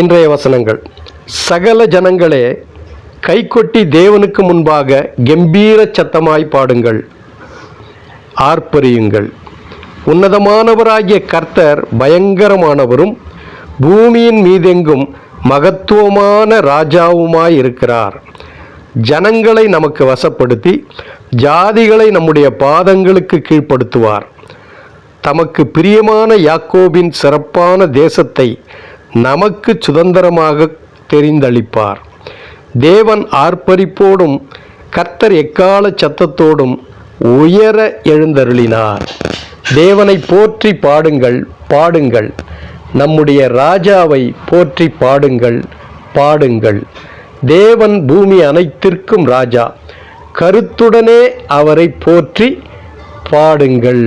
இன்றைய வசனங்கள். சகல ஜனங்களே, கைகொட்டி தேவனுக்கு முன்பாக கம்பீர சத்தமாய் பாடுங்கள், ஆர்ப்பரியுங்கள். உன்னதமானவராகிய கர்த்தர் பயங்கரமானவரும் பூமியின் மீதெங்கும் மகத்துவமான ராஜாவுமாய் இருக்கிறார். ஜனங்களை நமக்கு வசப்படுத்தி ஜாதிகளை நம்முடைய பாதங்களுக்கு கீழ்ப்படுத்துவார். தமக்கு பிரியமான யாக்கோபின் சிறப்பான தேசத்தை நமக்கு சுதந்திரமாக தெரிந்தளிப்பார். தேவன் ஆர்ப்பரிப்போடும் கர்த்தர் எக்கால சத்தத்தோடும் உயர எழுந்தருளினார். தேவனை போற்றி பாடுங்கள், பாடுங்கள். நம்முடைய ராஜாவை போற்றி பாடுங்கள், பாடுங்கள். தேவன் பூமி அனைத்திற்கும் ராஜா. கருத்துடனே அவரை போற்றி பாடுங்கள்.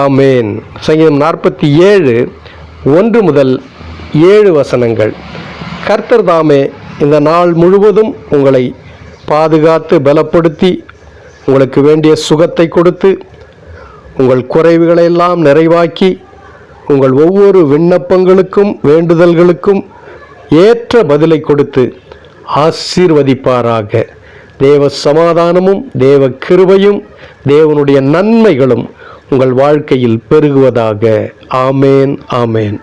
ஆமேன். சங்கீதம் 47 1-7 வசனங்கள். கர்த்தர் தாமே இந்த நாள் முழுவதும் உங்களை பாதுகாத்து பலப்படுத்தி உங்களுக்கு வேண்டிய சுகத்தை கொடுத்து உங்கள் குறைவுகளை எல்லாம் நிறைவாக்கி உங்கள் ஒவ்வொரு விண்ணப்பங்களுக்கும் வேண்டுதல்களுக்கும் ஏற்ற பதிலை கொடுத்து ஆசீர்வதிப்பாராக. தேவ சமாதானமும் தேவ கிருபையும் தேவனுடைய நன்மைகளும் உங்கள் வாழ்க்கையில் பெருகுவதாக. ஆமேன், ஆமேன்.